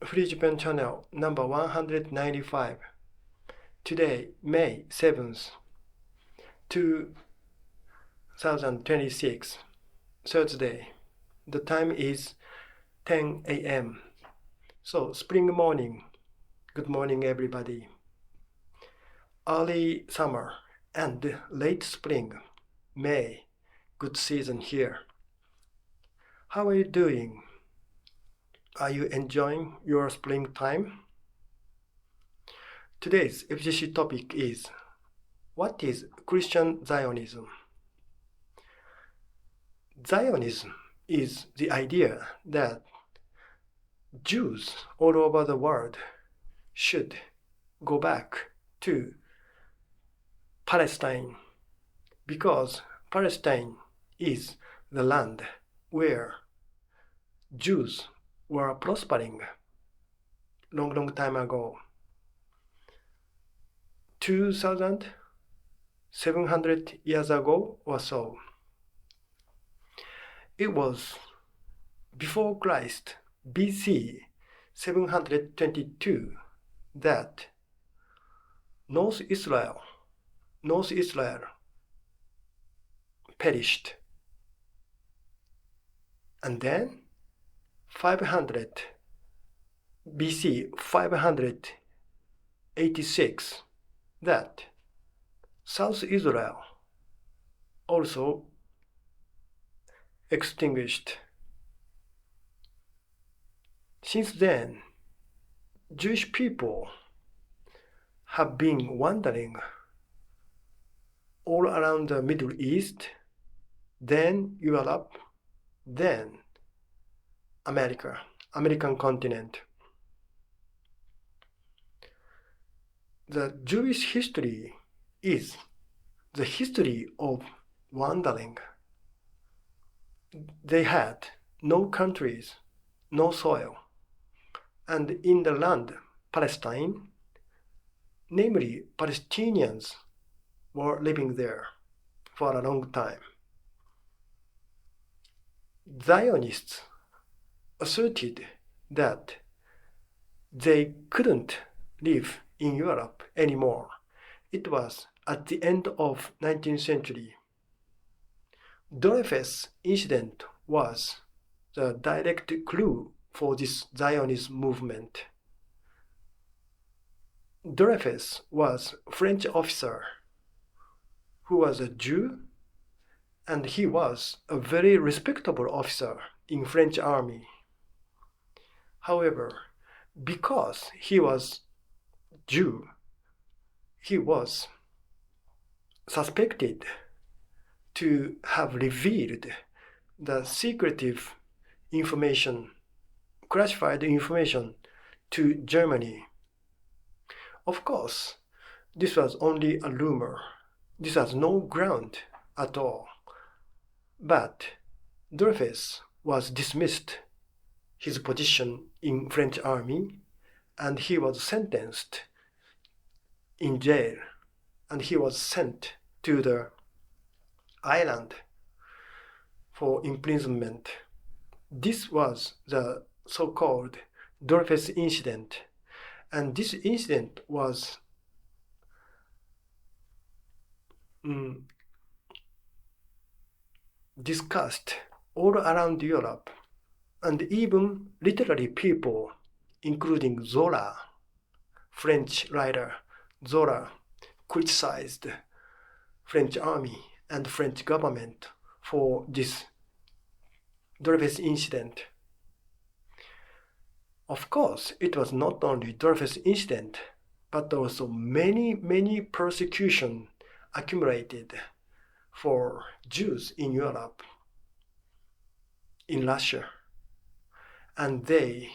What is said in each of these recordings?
Free Japan Channel number 195. Today, May 7th, 2026, Thursday. The time is 10 a.m. So, spring morning. Good morning, everybody. Early summer and late spring, May. Good season here. How are you doing? Are you enjoying your springtime? Today's FGC topic is, what is Christian Zionism? Zionism is the idea that Jews all over the world should go back to Palestine because Palestine is the land where Jews were prospering long time ago. 2,700 years ago or so. It was before Christ, BC 722, that North Israel perished. And then 500 BC 586, that South Israel also extinguished. Since then, Jewish people have been wandering all around the Middle East, then Europe, then American continent. The Jewish history is the history of wandering. They had no countries, no soil, and in the land Palestine, namely Palestinians were living there for a long time. Zionists asserted that they couldn't live in Europe anymore. It was at the end of 19th century. Dreyfus Incident was the direct clue for this Zionist movement. Dreyfus was a French officer who was a Jew, and he was a very respectable officer in French army. However, because he was Jew, he was suspected to have revealed the secretive information, classified information to Germany. Of course, this was only a rumor. This has no ground at all. But Dreyfus was dismissed his position in French army, and he was sentenced in jail, and he was sent to the island for imprisonment. This was the so-called Dreyfus Incident, and this incident was discussed all around Europe, and even literary people, including Zola, French writer Zola, criticized French army and French government for this Dreyfus Incident. Of course, it was not only Dreyfus Incident, but also many persecution accumulated for Jews in Europe, in Russia. And they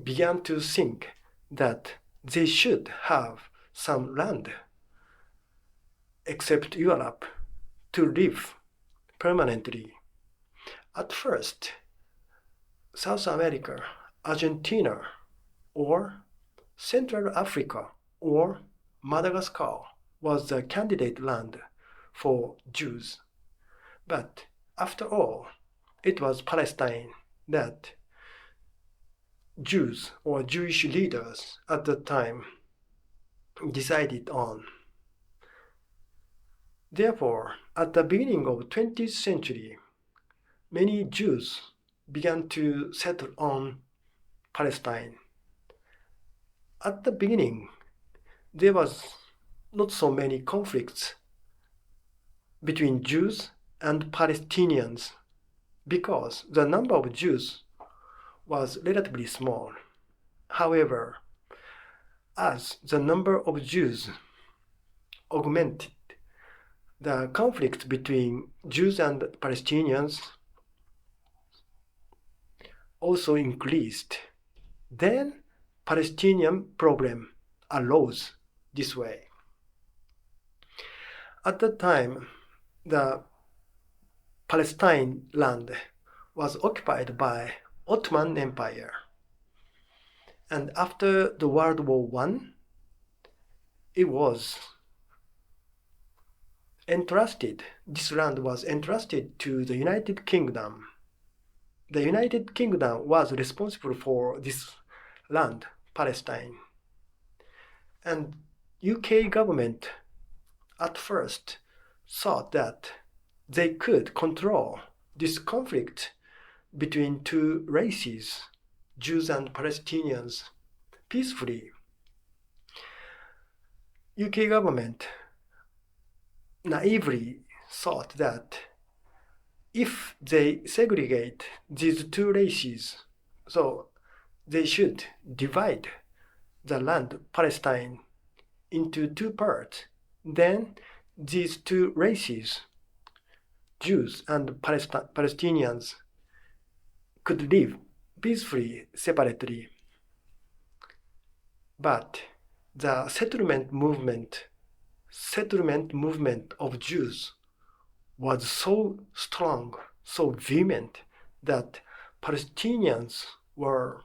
began to think that they should have some land except Europe to live permanently. At first, South America, Argentina, or Central Africa, or Madagascar was the candidate land for Jews. But after all, it was Palestine that Jews or Jewish leaders at the time decided on. Therefore, at the beginning of 20th century, many Jews began to settle on Palestine. At the beginning, there was not so many conflicts between Jews and Palestinians because the number of Jews was relatively small. However, as the number of Jews augmented, the conflict between Jews and Palestinians also increased. Then Palestinian problem arose this way. At the time, the Palestine land was occupied by Ottoman Empire. And after the World War I, this land was entrusted to the United Kingdom. The United Kingdom was responsible for this land, Palestine. And UK government at first thought that they could control this conflict between two races, Jews and Palestinians, peacefully. UK government naively thought that if they segregate these two races, so they should divide the land, Palestine, into two parts. Then these two races, Jews and Palestinians, could live peacefully, separately. But the settlement movement of Jews was so strong, so vehement, that Palestinians were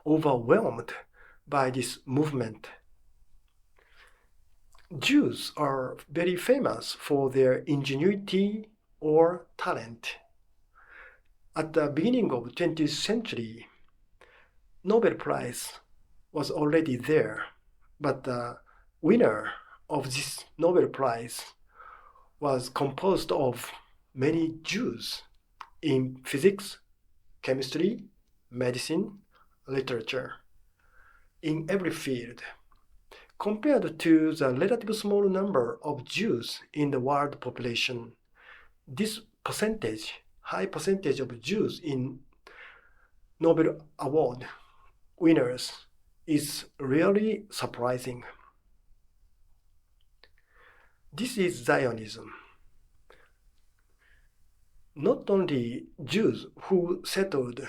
overwhelmed by this movement. Jews are very famous for their ingenuity or talent. At the beginning of the 20th century, Nobel Prize was already there, but the winner of this Nobel Prize was composed of many Jews in physics, chemistry, medicine, literature, in every field. Compared to the relatively small number of Jews in the world population, this high percentage of Jews in Nobel Award winners is really surprising. This is Zionism. Not only Jews who settled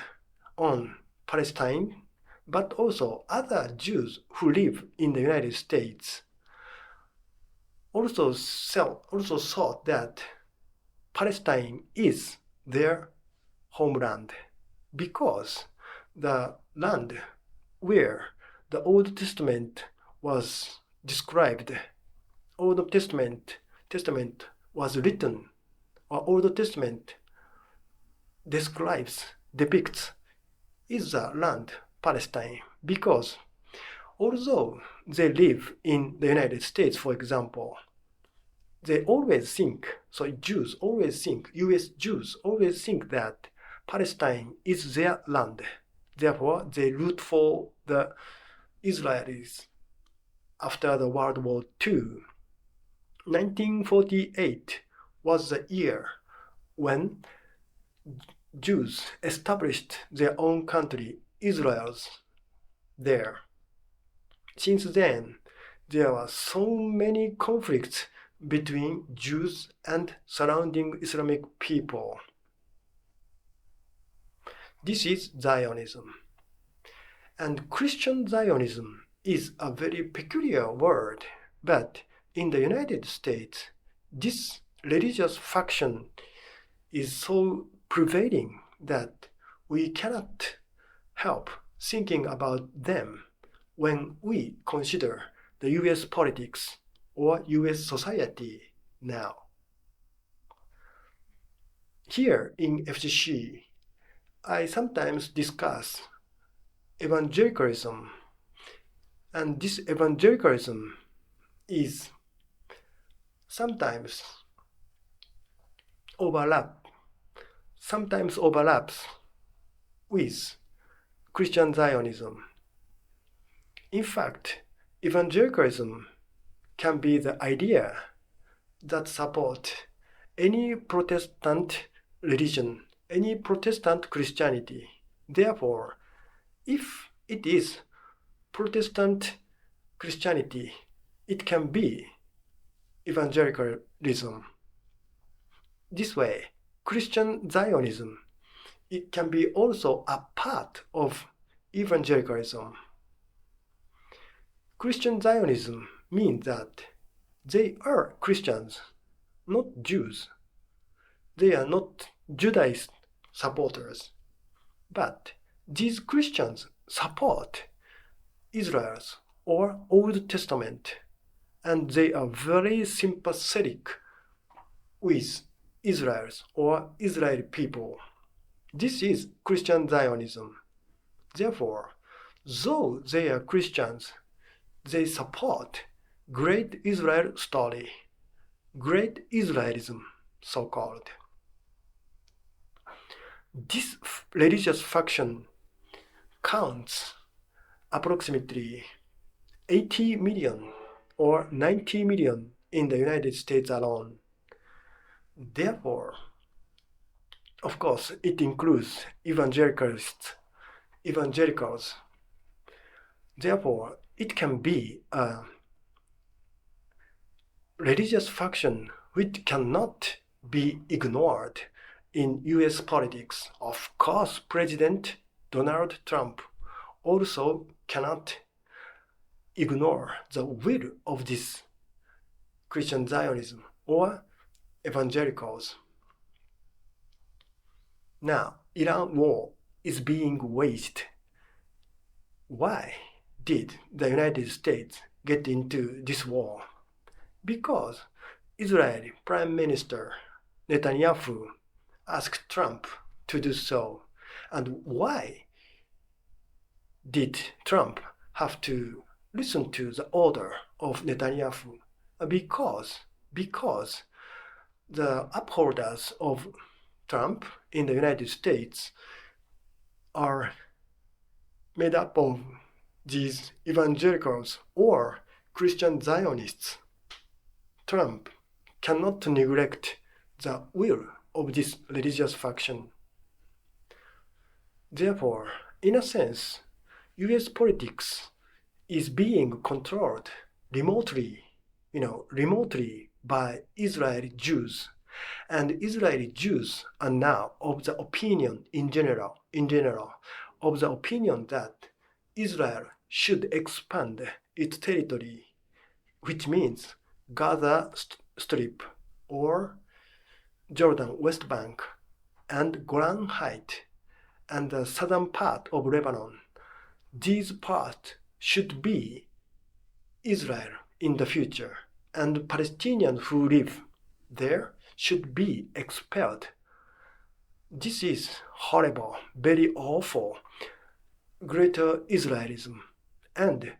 on Palestine, but also other Jews who live in the United States also thought that Palestine is their homeland because the land where the Old Testament was described, Old Testament was written, or Old Testament depicts, is the land Palestine, because although they live in the United States, for example, US Jews always think that Palestine is their land. Therefore, they root for the Israelis after the World War II. 1948 was the year when Jews established their own country, Israel's, there. Since then, there were so many conflicts between Jews and surrounding Islamic people. This is Zionism. And Christian Zionism is a very peculiar word, but in the United States, this religious faction is so prevailing that we cannot help thinking about them when we consider the US politics or US society now. Here in FCC, I sometimes discuss evangelicalism, and this evangelicalism is sometimes overlaps with Christian Zionism. In fact, evangelicalism can be the idea that supports any Protestant religion, any Protestant Christianity. Therefore, if it is Protestant Christianity, it can be evangelicalism. This way, Christian Zionism, it can be also a part of evangelicalism. Christian Zionism means that they are Christians, not Jews. They are not Judaist supporters. But these Christians support Israel's or Old Testament, and they are very sympathetic with Israel's or Israeli people. This is Christian Zionism. Therefore, though they are Christians, they support Great Israel story, Great Israelism, so-called. This religious faction counts approximately 80 million or 90 million in the United States alone. Therefore, of course, it includes evangelicals. Therefore, it can be a religious faction which cannot be ignored in US politics. Of course, President Donald Trump also cannot ignore the will of this Christian Zionism or evangelicals. Now, Iran war is being waged. Why did the United States get into this war? Because Israeli Prime Minister Netanyahu asked Trump to do so. And why did Trump have to listen to the order of Netanyahu? Because the upholders of Trump in the United States are made up of these evangelicals or Christian Zionists. Trump cannot neglect the will of this religious faction. Therefore, in a sense, US politics is being controlled remotely by Israeli Jews. And Israeli Jews are now of the opinion in general, of the opinion that Israel should expand its territory, which means Gaza Strip or Jordan West Bank and Golan Heights and the southern part of Lebanon. These parts should be Israel in the future, and Palestinians who live there should be expelled. This is horrible, very awful, greater Israelism. And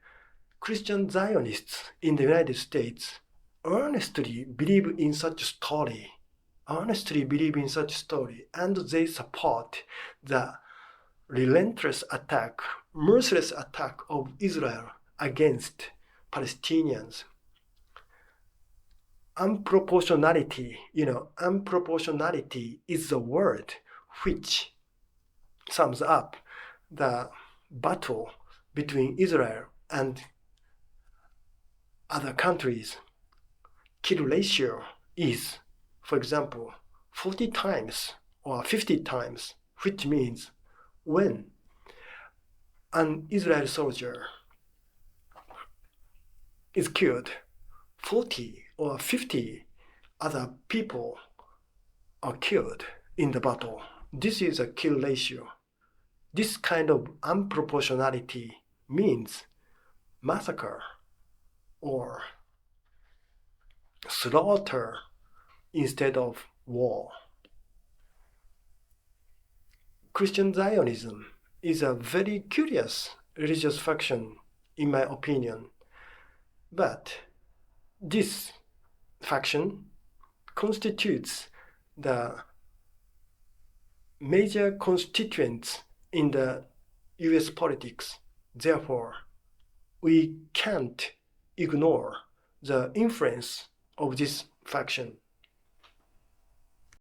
Christian Zionists in the United States earnestly believe in such story, and they support the relentless attack, merciless attack of Israel against Palestinians. Unproportionality is the word which sums up the battle between Israel and other countries. Kill ratio is, for example, 40 times or 50 times, which means when an Israeli soldier is killed, 40 or 50 other people are killed in the battle. This is a kill ratio. This kind of unproportionality means massacre or slaughter instead of war. Christian Zionism is a very curious religious faction, in my opinion. But this faction constitutes the major constituents in the US politics. Therefore, we can't ignore the influence of this faction.